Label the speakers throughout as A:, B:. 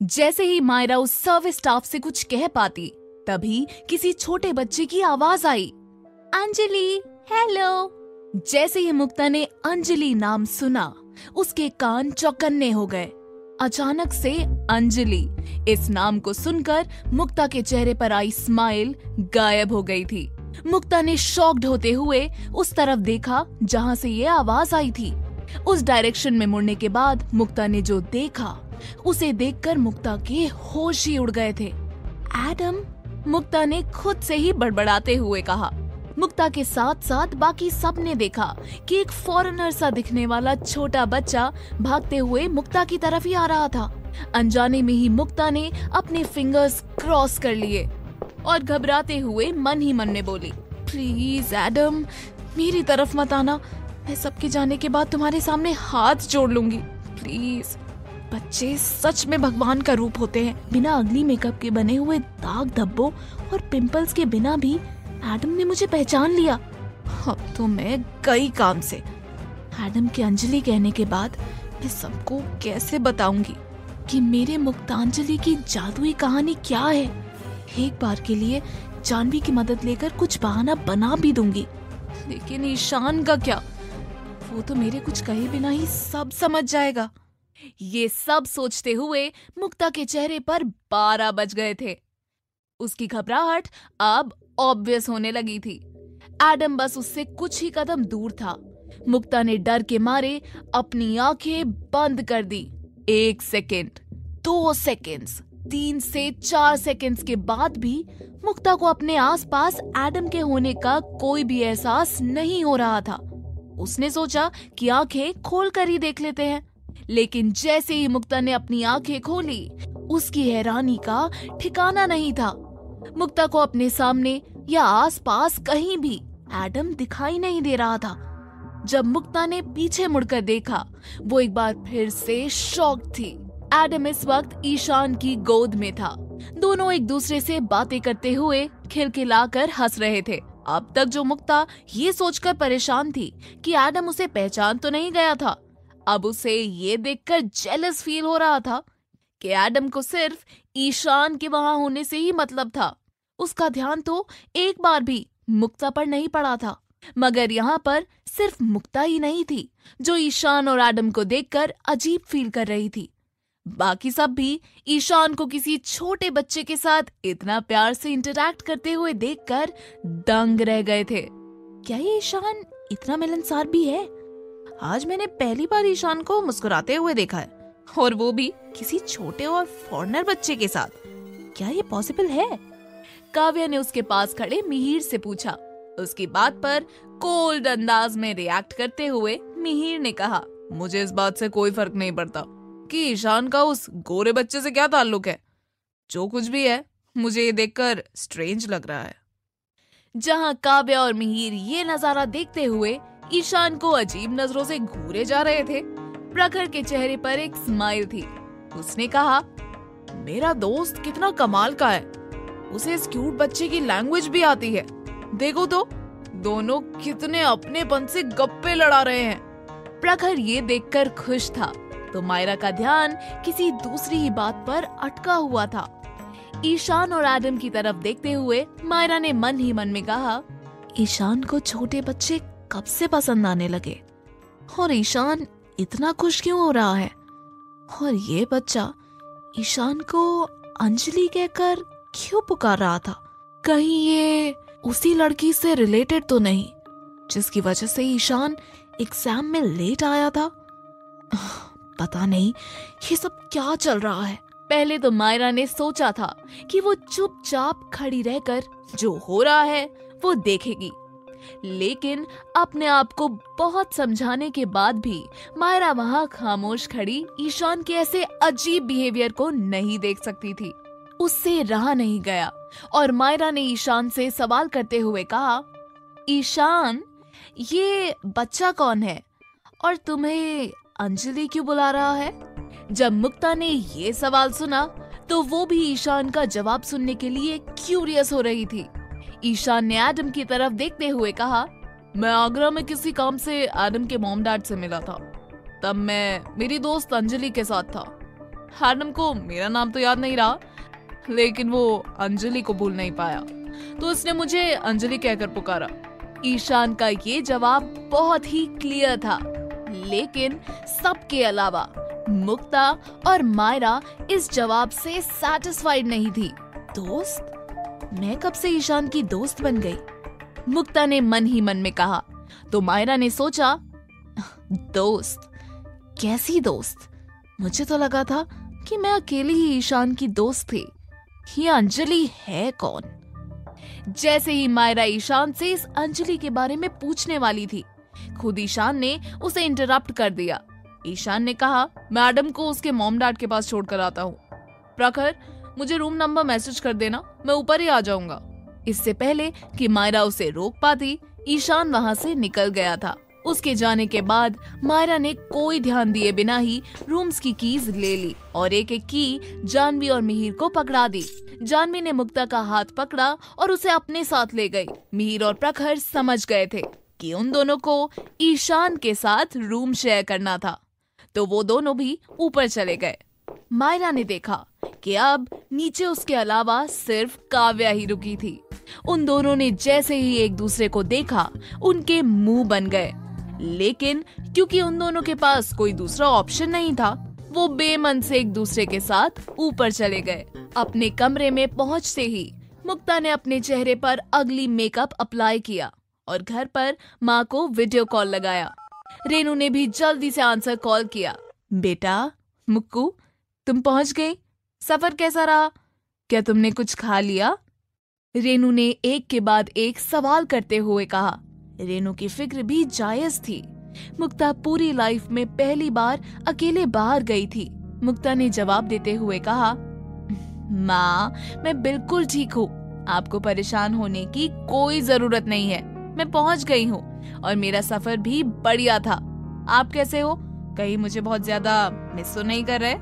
A: जैसे ही मायरा उस service staff से कुछ कह पाती, तभी किसी छोटे बच्चे की आवाज आई, अंजलि, हेलो। जैसे ही मुक्ता ने अंजलि नाम सुना, उसके कान चौकन्ने हो गए। अचानक से अंजलि इस नाम को सुनकर मुक्ता के चेहरे पर आई स्माइल गायब हो गई थी। मुक्ता ने शॉक्ड होते हुए उस तरफ देखा जहां से ये आवाज आई थी। उस डायरेक्शन में मुड़ने के बाद मुक्ता ने जो देखा, उसे देखकर मुक्ता के होश ही उड़ गए थे। एडम, मुक्ता ने खुद से ही बड़बड़ाते हुए कहा। मुक्ता के साथ साथ बाकी सब ने देखा कि एक फॉरेनर सा दिखने वाला छोटा बच्चा भागते हुए मुक्ता की तरफ ही आ रहा था। अनजाने में ही मुक्ता ने अपने फिंगर्स क्रॉस कर लिए और घबराते हुए मन ही मन में बोली, प्लीज एडम, मेरी तरफ मत आना। मैं सबके जाने के बाद तुम्हारे सामने हाथ जोड़ लूंगी, प्लीज। बच्चे सच में भगवान का रूप होते हैं। बिना अगली मेकअप के बने हुए दाग धब्बों और पिंपल्स के बिना भी एडम ने मुझे पहचान लिया। अब तो मैं गई काम से। एडम के अंजलि कहने के बाद मैं सबको कैसे बताऊंगी कि मेरे मुक्तांजलि की जादुई कहानी क्या है। एक बार के लिए जानवी की मदद लेकर कुछ बहाना बना भी दूंगी, लेकिन ईशान का क्या? वो तो मेरे कुछ कहे बिना ही सब समझ जाएगा। ये सब सोचते हुए मुक्ता के चेहरे पर 12 बज गए थे। उसकी घबराहट अब ऑब्वियस होने लगी थी। एडम बस उससे कुछ ही कदम दूर था। मुक्ता ने डर के मारे अपनी आंखें बंद कर दी। 1 सेकेंड, 2 सेकेंड्स, 3 से 4 सेकेंड्स के बाद भी मुक्ता को अपने आसपास एडम के होने का कोई भी एहसास नहीं हो रहा था। उसने सोचा कि आंखें खोल कर ही देख लेते हैं, लेकिन जैसे ही मुक्ता ने अपनी आंखें खोली, उसकी हैरानी का ठिकाना नहीं था। मुक्ता को अपने सामने या आसपास कहीं भी एडम दिखाई नहीं दे रहा था। जब मुक्ता ने पीछे मुड़कर देखा, वो एक बार फिर से शॉक थी। एडम इस वक्त ईशान की गोद में था। दोनों एक दूसरे से बातें करते हुए खिलखिलाकर हंस रहे थे। अब तक जो मुक्ता ये सोचकर परेशान थी कि एडम उसे पहचान तो नहीं गया था, अब उसे ये देखकर जेलस फील हो रहा था कि एडम को सिर्फ ईशान के वहां होने से ही मतलब था। उसका ध्यान तो एक बार भी मुक्ता पर नहीं पड़ा था। मगर यहाँ पर सिर्फ मुक्ता ही नहीं थी जो ईशान और एडम को देखकर अजीब फील कर रही थी। बाकी सब भी ईशान को किसी छोटे बच्चे के साथ इतना प्यार से इंटरैक्ट करते हुए देखकर दंग रह गए थे। क्या ये ईशान इतना मिलनसार भी है? आज मैंने पहली बार ईशान को मुस्कुराते हुए देखा है, और वो भी किसी छोटे और फॉरेनर बच्चे के साथ। क्या ये पॉसिबल है? काव्या ने उसके पास खड़े मिहिर से पूछा। उसकी बात पर कोल्ड अंदाज में रिएक्ट करते हुए मिहिर ने कहा, मुझे इस बात से कोई फर्क नहीं पड़ता कि ईशान का उस गोरे बच्चे से क्या ताल्लुक है। जो कुछ भी है, मुझे ये देखकर स्ट्रेंज लग रहा है। जहां काव्या और मिहिर ये नजारा देखते हुए ईशान को अजीब नजरों से घूरे जा रहे थे, प्रखर के चेहरे पर एक स्माइल थी। उसने कहा, मेरा दोस्त कितना कमाल का है, उसे इस क्यूट बच्चे की लैंग्वेज भी आती है। देखो तो, दोनों कितने अपनेपन से गप्पे लड़ा रहे हैं। प्रखर ये देखकर खुश था, तो मायरा का ध्यान किसी दूसरी ही बात पर अटका हुआ था। ईशान और एडम की तरफ देखते हुए मायरा ने मन ही मन में कहा, ईशान को छोटे बच्चे कब से पसंद आने लगे, और ईशान इतना खुश क्यों हो रहा है? और ये बच्चा ईशान को अंजलि कहकर क्यों पुकार रहा था? कहीं ये उसी लड़की से रिलेटेड तो नहीं जिसकी वजह से ईशान एग्जाम में लेट आया था? पता नहीं ये सब क्या चल रहा है। पहले तो मायरा ने सोचा था कि वो चुपचाप खड़ी रहकर जो हो रहा है वो देखेगी, लेकिन अपने आप को बहुत समझाने के बाद भी मायरा वहां खामोश खड़ी ईशान के ऐसे अजीब बिहेवियर को नहीं देख सकती थी। उससे रहा नहीं गया और मायरा ने ईशान से सवाल करते हुए कहा, ईशान, ये बच्चा कौन है और तुम्हें अंजलि क्यों बुला रहा है? जब मुक्ता ने ये सवाल सुना तो वो भी ईशान का जवाब सुनने के लिए क्यूरियस हो रही थी। ईशान ने एडम की तरफ देखते हुए कहा, मैं आगरा में किसी काम से एडम के मॉम डैड से मिला था। तब मैं मेरी दोस्त अंजलि के साथ था। हैडम को मेरा नाम तो याद नहीं रहा, लेकिन वो अंजलि को भूल नहीं पाया, तो उसने मुझे अंजलि कहकर पुकारा। ईशान का ये जवाब बहुत ही क्लियर था, लेकिन सबके अलावा मुक्ता और मायरा इस जवाब से सैटिस्फाइड नहीं थी। दोस्त? मैं कब से ईशान की दोस्त बन गई? मुक्ता ने मन ही मन में कहा। तो मायरा ने सोचा, दोस्त? कैसी दोस्त? मुझे तो लगा था कि मैं अकेली ही ईशान की दोस्त थी। ये अंजलि है कौन? जैसे ही मायरा ईशान से इस अंजलि के बारे में पूछने वाली थी, खुद ईशान ने उसे इंटरप्ट कर दिया। ईशान ने कहा, मैडम को उसके मॉम डैड के पास छोड़कर आता हूँ। प्रखर, मुझे रूम नंबर मैसेज कर देना, मैं ऊपर ही आ जाऊंगा। इससे पहले कि मायरा उसे रोक पाती, ईशान वहाँ से निकल गया था। उसके जाने के बाद मायरा ने कोई ध्यान दिए बिना ही रूम्स की कीज ले ली और एक एक की जानवी और मिहिर को पकड़ा दी। जानवी ने मुक्ता का हाथ पकड़ा और उसे अपने साथ ले गई। मिहिर और प्रखर समझ गए थे कि उन दोनों को ईशान के साथ रूम शेयर करना था, तो वो दोनों भी ऊपर चले गए। मायरा ने देखा कि अब नीचे उसके अलावा सिर्फ काव्या ही रुकी थी। उन दोनों ने जैसे ही एक दूसरे को देखा, उनके मुंह बन गए, लेकिन क्योंकि उन दोनों के पास कोई दूसरा ऑप्शन नहीं था, वो बेमन से एक दूसरे के साथ ऊपर चले गए। अपने कमरे में पहुंचते ही मुक्ता ने अपने चेहरे पर अगली मेकअप अप्लाई किया और घर पर माँ को वीडियो कॉल लगाया। रेनू ने भी जल्दी से आंसर कॉल किया। बेटा, मुक्कू, तुम पहुंच गई? सफर कैसा रहा? क्या तुमने कुछ खा लिया? रेनू ने एक के बाद एक सवाल करते हुए कहा। रेनू की फिक्र भी जायज थी। मुक्ता पूरी लाइफ में पहली बार अकेले बाहर गई थी। मुक्ता ने जवाब देते हुए कहा, माँ, मैं बिल्कुल ठीक हूँ। आपको परेशान होने की कोई जरूरत नहीं है। मैं पहुँच गई हूँ और मेरा सफर भी बढ़िया था। आप कैसे हो? कहीं मुझे बहुत ज्यादा मिस तो नहीं कर रहे?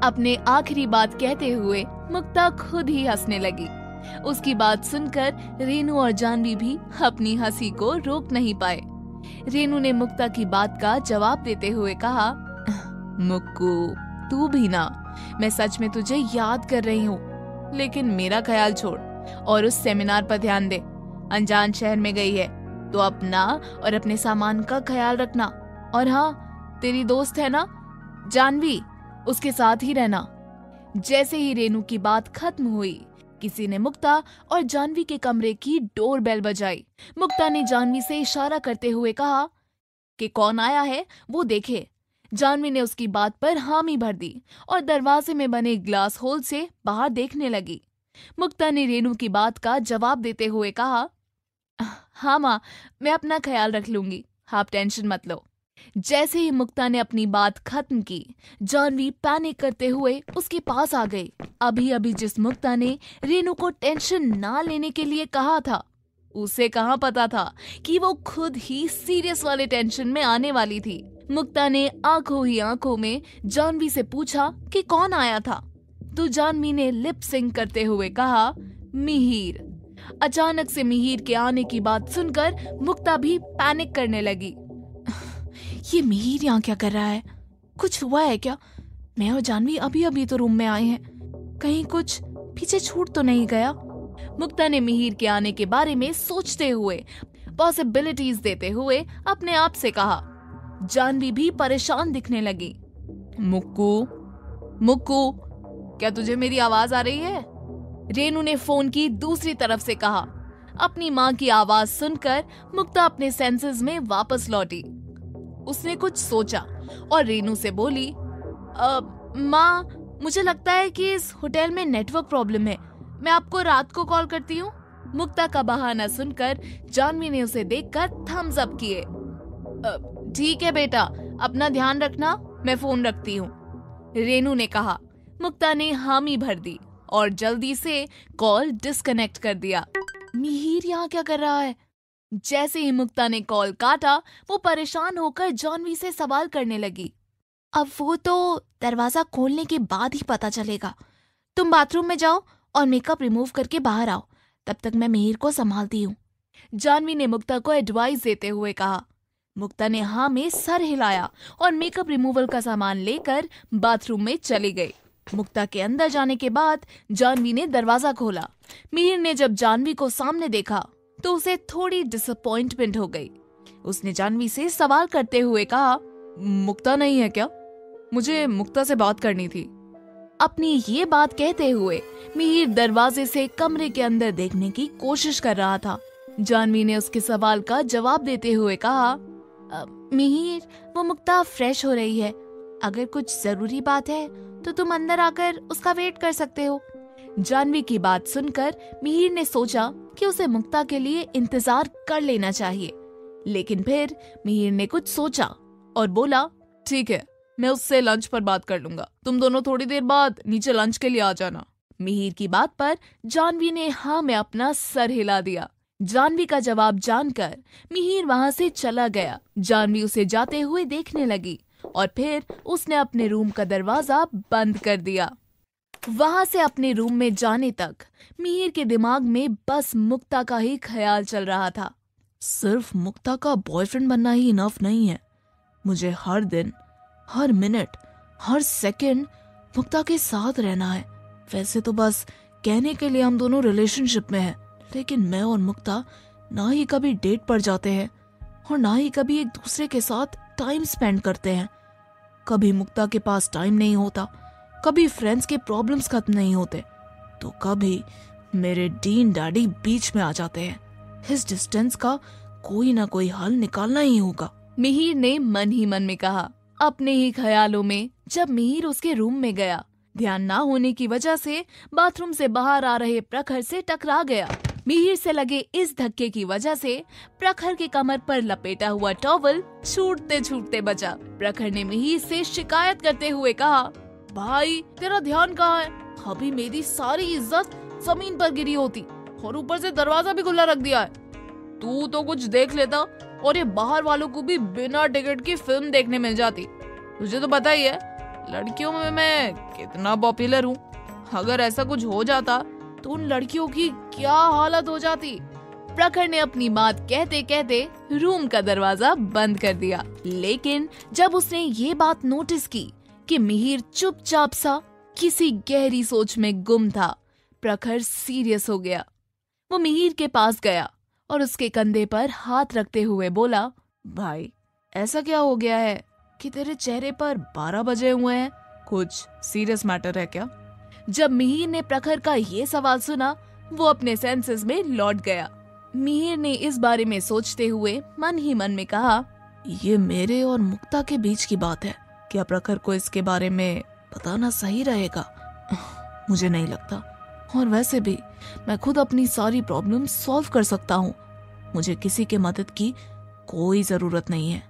A: अपने आखिरी बात कहते हुए मुक्ता खुद ही हंसने लगी। उसकी बात सुनकर रेनू और जानवी भी अपनी हंसी को रोक नहीं पाए। रेनू ने मुक्ता की बात का जवाब देते हुए कहा, मुक्कू, तू भी ना, मैं सच में तुझे याद कर रही हूँ, लेकिन मेरा ख्याल छोड़ और उस सेमिनार पर ध्यान दे। अनजान शहर में गई है तो अपना और अपने सामान का ख्याल रखना। और हाँ, तेरी दोस्त है ना जानवी, उसके साथ ही रहना। जैसे ही रेनू की बात खत्म हुई, किसी ने मुक्ता और जानवी के कमरे की डोर बेल बजाई। मुक्ता ने जानवी से इशारा करते हुए कहा कि कौन आया है वो देखे। जानवी ने उसकी बात पर हामी भर दी और दरवाजे में बने ग्लास होल से बाहर देखने लगी। मुक्ता ने रेनू की बात का जवाब देते हुए कहा, हाँ माँ, मैं अपना ख्याल रख लूंगी, आप टेंशन मत लो। जैसे ही मुक्ता ने अपनी बात खत्म की, जानवी पैनिक करते हुए उसके पास आ गई। अभी अभी जिस मुक्ता ने रेनू को टेंशन ना लेने के लिए कहा था, उसे कहाँ पता था कि वो खुद ही सीरियस वाले टेंशन में आने वाली थी। मुक्ता ने आंखों ही आंखों में जानवी से पूछा कि कौन आया था, तो जानवी ने लिप सिंक करते हुए कहा, मिहिर। अचानक से मिहिर के आने की बात सुनकर मुक्ता भी पैनिक करने लगी। ये मिहिर यहाँ क्या कर रहा है? कुछ हुआ है क्या? मैं और जानवी अभी अभी तो रूम में आए हैं, कहीं कुछ पीछे छूट तो नहीं गया? मुक्ता ने मिहिर के आने के बारे में सोचते हुए, पॉसिबिलिटीज देते हुए अपने आप से कहा। जानवी भी परेशान दिखने लगी। मुक्कू, मुक्कू, क्या तुझे मेरी आवाज आ रही है? रेनू ने फोन की दूसरी तरफ से कहा। अपनी माँ की आवाज सुनकर मुक्ता अपने सेंसेस में वापस लौटी। उसने कुछ सोचा और रेनू से बोली, माँ, मुझे लगता है कि इस होटल में नेटवर्क प्रॉब्लम है, मैं आपको रात को कॉल करती हूँ। मुक्ता का बहाना सुनकर जानवी ने उसे देखकर थम्स अप किए। ठीक है बेटा, अपना ध्यान रखना, मैं फोन रखती हूँ, रेनू ने कहा। मुक्ता ने हामी भर दी और जल्दी से कॉल डिस्कनेक्ट कर दिया। मिहिर यहाँ क्या कर रहा है? जैसे ही मुक्ता ने कॉल काटा, वो परेशान होकर जानवी से सवाल करने लगी। अब वो तो दरवाजा खोलने के बाद ही पता चलेगा। तुम बाथरूम में जाओ और मेकअप रिमूव करके बाहर आओ, तब तक मैं मिहिर को संभालती हूँ, जानवी ने मुक्ता को एडवाइस देते हुए कहा। मुक्ता ने हाँ में सर हिलाया और मेकअप रिमूवल का सामान लेकर बाथरूम में चली गई। मुक्ता के अंदर जाने के बाद जानवी ने दरवाजा खोला। मिहिर ने जब जानवी को सामने देखा तो उसे थोड़ी डिसअपॉइंटमेंट हो गई। उसने जानवी से सवाल करते हुए कहा, मुक्ता नहीं है क्या? मुझे मुक्ता से बात करनी थी। अपनी ये बात कहते हुए मिहिर दरवाजे से कमरे के अंदर देखने की कोशिश कर रहा था। जानवी ने उसके सवाल का जवाब देते हुए कहा, मिहिर, वो मुक्ता फ्रेश हो रही है। अगर कुछ जरूरी बात है तो तुम अंदर आकर उसका वेट कर सकते हो। जानवी की बात सुनकर मिहिर ने सोचा कि उसे मुक्ता के लिए इंतजार कर लेना चाहिए, लेकिन फिर मिहिर ने कुछ सोचा और बोला, ठीक है, मैं उससे लंच पर बात कर लूंगा। तुम दोनों थोड़ी देर बाद नीचे लंच के लिए आ जाना। मिहिर की बात पर जानवी ने हाँ में अपना सर हिला दिया। जानवी का जवाब जानकर मिहिर वहां से चला गया। जानवी उसे जाते हुए देखने लगी और फिर उसने अपने रूम का दरवाजा बंद कर दिया। वहां से अपने रूम में जाने तक मिहिर के दिमाग में बस मुक्ता का ही ख्याल चल रहा था। सिर्फ मुक्ता का बॉयफ्रेंड बनना ही इनफ नहीं है। मुझे हर दिन, हर मिनट, हर सेकंड मुक्ता के साथ रहना है। वैसे तो बस कहने के लिए हम दोनों रिलेशनशिप में हैं, लेकिन मैं और मुक्ता ना ही कभी डेट पर जाते हैं और ना ही कभी एक दूसरे के साथ टाइम स्पेंड करते हैं। कभी मुक्ता के पास टाइम नहीं होता, कभी फ्रेंड्स के प्रॉब्लम्स खत्म नहीं होते, तो कभी मेरे डीन डैडी बीच में आ जाते हैं। इस डिस्टेंस का कोई ना कोई हल निकालना ही होगा, मिहिर ने मन ही मन में कहा। अपने ही ख्यालों में जब मिहिर उसके रूम में गया, ध्यान ना होने की वजह से बाथरूम से बाहर आ रहे प्रखर से टकरा गया। मिहिर से लगे इस धक्के की वजह से प्रखर के कमर पर लपेटा हुआ टॉवल छूटते छूटते बचा। प्रखर ने मिहिर से शिकायत करते हुए कहा, भाई तेरा ध्यान कहाँ है? अभी मेरी सारी इज्जत जमीन पर गिरी होती और ऊपर से दरवाजा भी खुला रख दिया है। तू तो कुछ देख लेता और ये बाहर वालों को भी बिना टिकट की फिल्म देखने मिल जाती। तुझे तो पता ही है लड़कियों में मैं कितना पॉपुलर हूँ। अगर ऐसा कुछ हो जाता तो उन लड़कियों की क्या हालत हो जाती। प्रखर ने अपनी बात कहते कहते रूम का दरवाजा बंद कर दिया, लेकिन जब उसने ये बात नोटिस की कि मिहिर चुपचाप सा किसी गहरी सोच में गुम था, प्रखर सीरियस हो गया। वो मिहिर के पास गया और उसके कंधे पर हाथ रखते हुए बोला, भाई ऐसा क्या हो गया है कि तेरे चेहरे पर 12 बजे हुए हैं? कुछ सीरियस मैटर है क्या? जब मिहिर ने प्रखर का ये सवाल सुना, वो अपने सेंसेस में लौट गया। मिहिर ने इस बारे में सोचते हुए मन ही मन में कहा, ये मेरे और मुक्ता के बीच की बात है। क्या प्रखर को इसके बारे में बताना सही रहेगा? मुझे नहीं लगता। और वैसे भी मैं खुद अपनी सारी प्रॉब्लम सॉल्व कर सकता हूँ। मुझे किसी के मदद की कोई जरूरत नहीं है।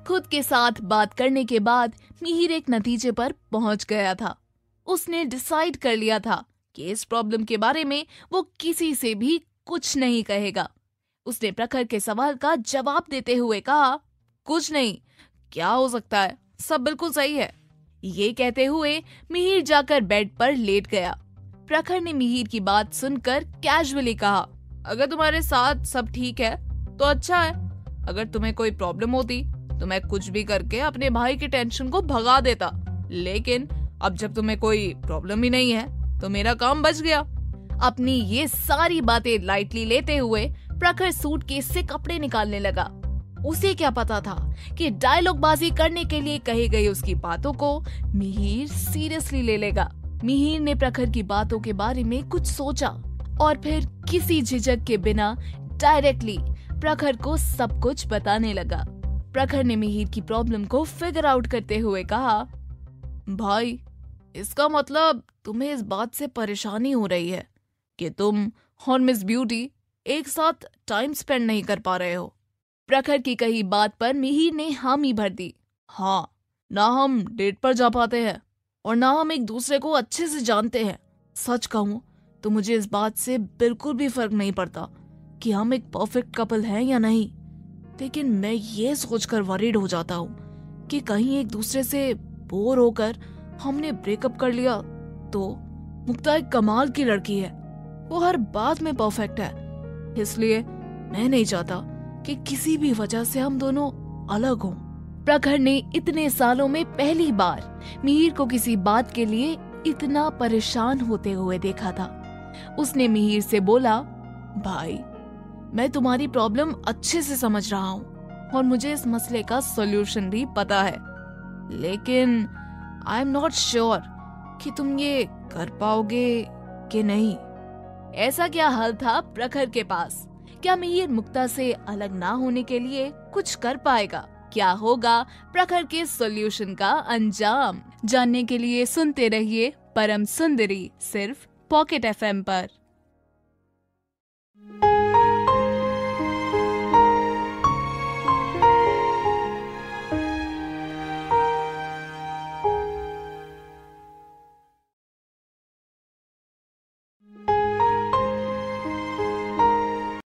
A: खुद के साथ बात करने के बाद मिहिर एक नतीजे पर पहुंच गया था। उसने डिसाइड कर लिया था कि इस प्रॉब्लम के बारे में वो किसी से भी कुछ नहीं कहेगा। उसने प्रखर के सवाल का जवाब देते हुए कहा, कुछ नहीं, क्या हो सकता है, सब बिल्कुल सही है। ये कहते हुए मिहिर जाकर बेड पर लेट गया। प्रखर ने मिहिर की बात सुनकर कैजुअली कहा, अगर तुम्हारे साथ सब ठीक है तो अच्छा है। अगर तुम्हें कोई प्रॉब्लम होती तो मैं कुछ भी करके अपने भाई की टेंशन को भगा देता, लेकिन अब जब तुम्हें कोई प्रॉब्लम ही नहीं है तो मेरा काम बच गया। अपनी ये सारी बातें लाइटली लेते हुए प्रखर सूटकेस से कपड़े निकालने लगा। उसे क्या पता था कि डायलॉगबाजी करने के लिए कही गई उसकी बातों को मिहिर सीरियसली ले लेगा। मिहिर ने प्रखर की बातों के बारे में कुछ सोचा और फिर किसी झिझक के बिना डायरेक्टली प्रखर को सब कुछ बताने लगा। प्रखर ने मिहिर की प्रॉब्लम को फिगर आउट करते हुए कहा, भाई इसका मतलब तुम्हें इस बात से परेशानी हो रही है कि तुम और मिस ब्यूटी एक साथ टाइम स्पेंड नहीं कर पा रहे हो। प्रखर की कही बात पर मिहिर ने हामी भर दी। हाँ, ना हम डेट पर जा पाते हैं और ना हम एक दूसरे को अच्छे से जानते हैं। सच कहूं तो मुझे इस बात से बिल्कुल भी फर्क नहीं पड़ता कि हम एक परफेक्ट कपल हैं या नहीं, लेकिन मैं ये सोचकर वरीड हो जाता हूँ कि कहीं एक दूसरे से बोर होकर हमने ब्रेकअप कर लिया तो। मुक्ता एक कमाल की लड़की है, वो हर बात में परफेक्ट है, इसलिए मैं नहीं चाहता कि किसी भी वजह से हम दोनों अलग हों। प्रखर ने इतने सालों में पहली बार मिहिर को किसी बात के लिए इतना परेशान होते हुए देखा था। उसने मिहिर से बोला, भाई मैं तुम्हारी प्रॉब्लम अच्छे से समझ रहा हूँ और मुझे इस मसले का सॉल्यूशन भी पता है, लेकिन आई एम नॉट श्योर कि तुम ये कर पाओगे कि नहीं। ऐसा क्या हल था प्रखर के पास? क्या मिहिर मुक्ता से अलग ना होने के लिए कुछ कर पाएगा? क्या होगा प्रखर के सॉल्यूशन का अंजाम? जानने के लिए सुनते रहिए परम सुंदरी, सिर्फ पॉकेट FM पर।